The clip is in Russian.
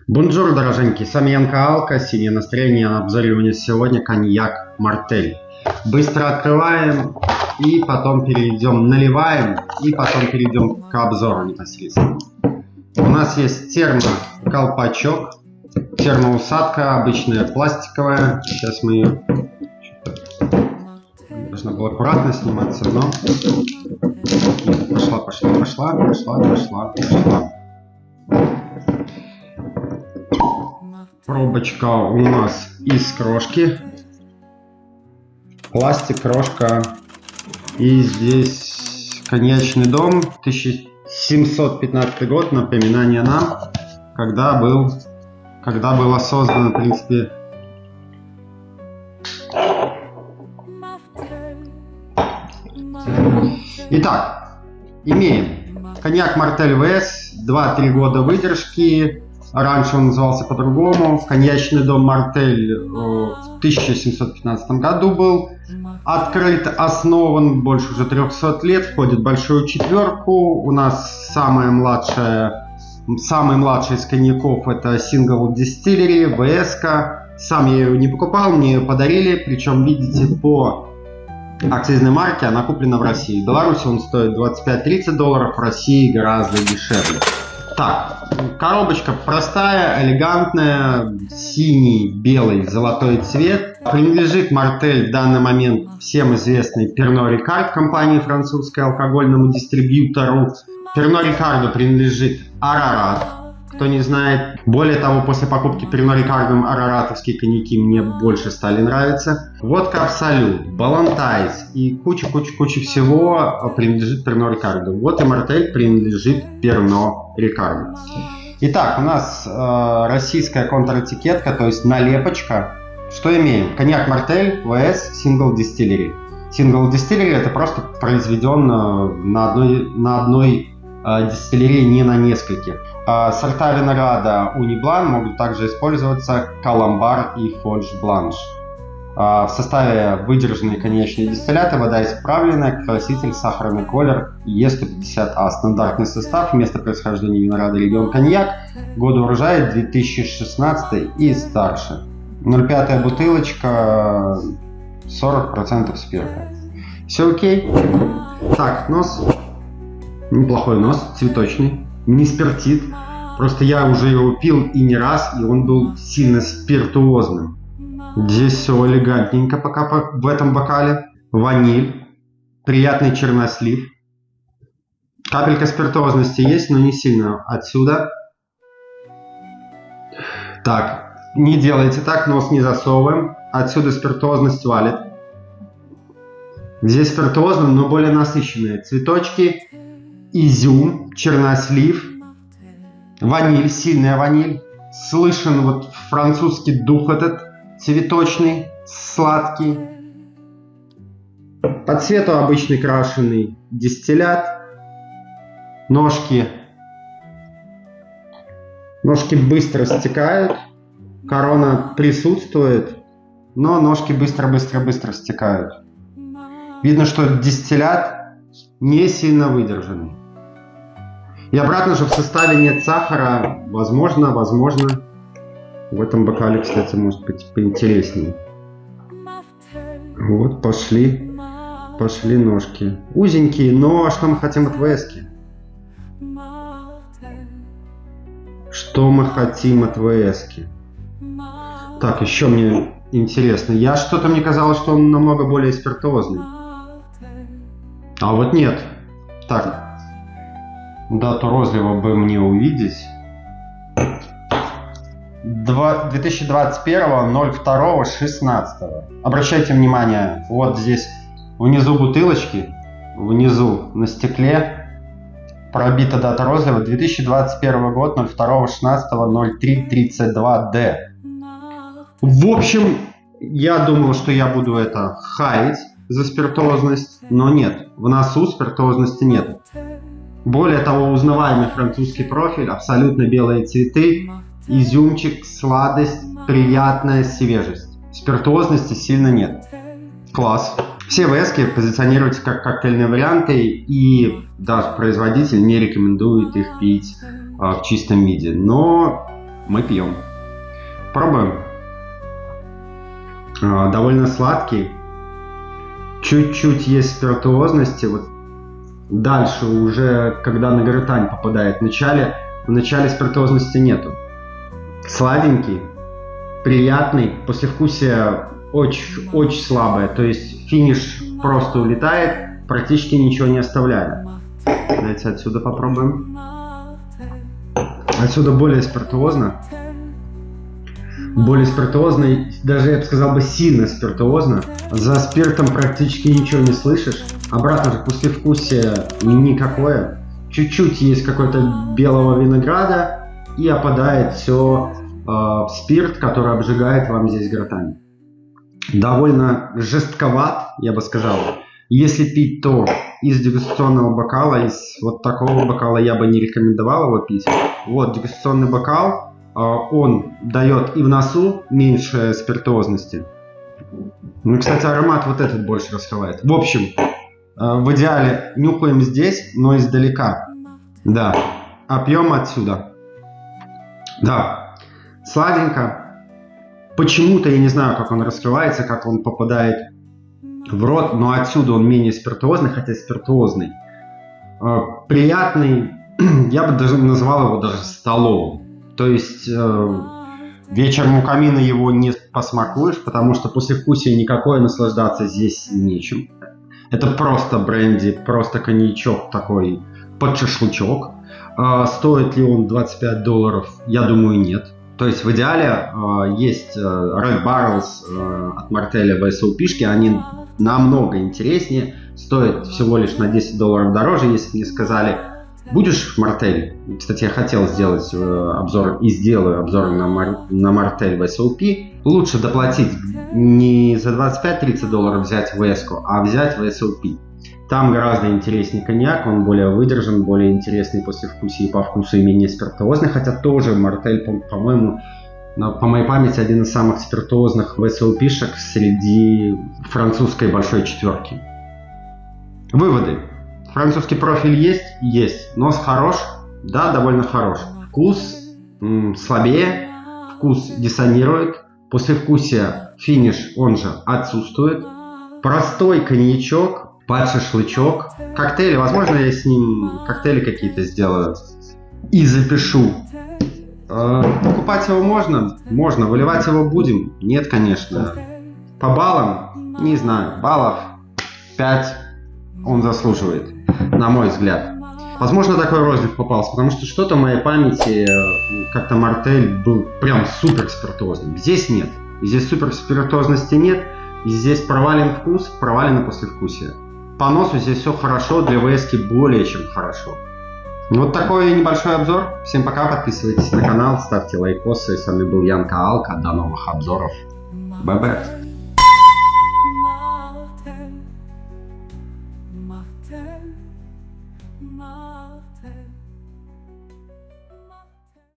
Бонжур, дороженькие, с вами Янка Алка, синее настроение, обзоривание сегодня коньяк Мартель. Быстро открываем и потом перейдем, наливаем и потом перейдем к обзору непосредственно. У нас есть термоколпачок, термоусадка, обычная пластиковая. Сейчас мы ее... Должна была аккуратно сниматься, но... Пошла. Пробочка у нас из крошки. Пластик, крошка. И здесь коньячный дом, 1715 год, напоминание нам, когда было создано, в принципе, Итак, имеем коньяк Мартель ВС, 2-3 года выдержки. Раньше он назывался по-другому. Коньячный дом Мартель в 1715 году был открыт, основан, больше уже 300 лет, входит в большую четверку. У нас самый младший из коньяков это Single Distillery, ВС-ка. Сам я ее не покупал, мне ее подарили, причем, видите, по акцизной марке она куплена в России. В Беларуси он стоит $25-30, в России гораздо дешевле. Так, коробочка простая, элегантная, синий, белый, золотой цвет. Принадлежит Мартель в данный момент всем известный Pernod Ricard, компании французской, алкогольному дистрибьютору. Pernod Ricard принадлежит Ararat, кто не знает. Более того, после покупки Pernod Ricard араратовские коньяки мне больше стали нравиться. Водка Абсолют, Балантайз и куча всего принадлежит Pernod Ricard. Вот и Мартель принадлежит Pernod Ricard. Итак, у нас российская контр-этикетка, то есть налепочка. Что имеем? Коньяк Мартель ВС Single Distillery. Single Distillery это просто произведен на одной дистиллерии, не на нескольких. Сорта винограда Униблан могут также использоваться Каламбар и Фольж Бланш. В составе выдержанные коньячные дистилляты, вода исправленная, краситель, сахарный колер, Е150А. Стандартный состав, место происхождения винограда регион коньяк, годы урожая 2016 и старше. 0,5 бутылочка, 40% спирта. Все окей. Так, нос. Неплохой нос, цветочный, не спиртит. Просто я уже его пил и не раз, и он был сильно спиртуозным. Здесь все элегантненько пока в этом бокале. Ваниль, приятный чернослив. Капелька спиртуозности есть, но не сильно отсюда. Так, не делайте так, нос не засовываем. Отсюда спиртуозность валит. Здесь спиртуозно, но более насыщенные цветочки. Изюм, чернослив, ваниль, сильная ваниль. Слышен вот французский дух этот, цветочный, сладкий. По цвету обычный крашеный дистиллят. Ножки быстро стекают. Корона присутствует, но ножки быстро стекают. Видно, что дистиллят не сильно выдержанный. И обратно же в составе нет сахара. Возможно, в этом бокале, кстати, может быть поинтереснее. Вот, пошли ножки. Узенькие, но что мы хотим от ВС-ки? Что мы хотим от ВС-ки? Так, еще мне интересно. Мне казалось, что он намного более спиртуозный. А вот нет. Так, дату розлива бы мне увидеть. 2021.02.16. Обращайте внимание, вот здесь внизу бутылочки, внизу на стекле пробита дата розлива 2021 год 02.16.03.32D. В общем, я думал, что я буду это хаять за спиртуозность, но нет, в носу спиртуозности нет. Более того, узнаваемый французский профиль, абсолютно белые цветы, изюмчик, сладость, приятная свежесть. Спиртуозности сильно нет. Класс. Все ВС-ки позиционируются как коктейльные варианты, и даже производитель не рекомендует их пить в чистом виде. Но мы пьем. Пробуем. Довольно сладкий. Чуть-чуть есть спиртуозности. Вот дальше уже, когда на гортань попадает, в начале спиртуозности нету. Сладенький, приятный, послевкусие очень слабое, то есть финиш просто улетает, практически ничего не оставляя. Давайте отсюда попробуем. Отсюда более спиртуозно. Более спиртуозно, даже я бы сказал сильно спиртуозно. За спиртом практически ничего не слышишь. Обратно же послевкусие никакое. Чуть-чуть есть какой-то белого винограда и опадает все в спирт, который обжигает вам здесь гортань. Довольно жестковат, я бы сказал. Если пить, то из дегустационного бокала, из вот такого бокала я бы не рекомендовал его пить. Вот дегустационный бокал, он дает и в носу меньше спиртуозности. Ну, кстати, аромат вот этот больше раскрывает. В общем, в идеале нюхаем здесь, но издалека. Да, а пьем отсюда. Да, сладенько. Почему-то я не знаю, как он раскрывается, как он попадает в рот, но отсюда он менее спиртуозный, хотя спиртуозный. Приятный, я бы даже назвал его даже столовым. То есть вечером у камина его не посмакуешь, потому что послевкусие никакое, наслаждаться здесь нечем. Это просто бренди, просто коньячок такой под шашлычок. Стоит ли он $25? Я думаю, нет. То есть в идеале есть Red Barrels от Мартеля VSOP-шки, они намного интереснее, стоят всего лишь на $10 дороже, если мне сказали, будешь Мартель? Кстати, я хотел сделать обзор и сделаю обзор на Мартель VSOP. Лучше доплатить не за $25-30 взять VS-ку, а взять VSOP. Там гораздо интереснее коньяк, он более выдержан, более интересный послевкусие и по вкусу и менее спиртуозный, хотя тоже Мартель, по-моему, по моей памяти, один из самых спиртуозных VSOP-шек среди французской большой четверки. Выводы. Французский профиль есть? Есть. Нос хорош? Да, довольно хорош. Вкус слабее, вкус диссонирует, послевкусие, финиш, он же отсутствует. Простой коньячок, под шашлычок. Коктейли, возможно, я с ним коктейли какие-то сделаю и запишу. Покупать его можно? Можно. Выливать его будем? Нет, конечно. По баллам? Не знаю. Баллов 5 он заслуживает, на мой взгляд. Возможно, такой розлив попался, потому что что-то в моей памяти как-то Мартель был прям супер спиртуозным. Здесь нет. Здесь супер спиртуозности нет. И здесь провален вкус, провалено послевкусие. По носу здесь все хорошо, для ВСки более чем хорошо. Вот такой небольшой обзор. Всем пока, подписывайтесь на канал, ставьте лайкосы. С вами был Ян Каалка. До новых обзоров. Бай-бай. Martel,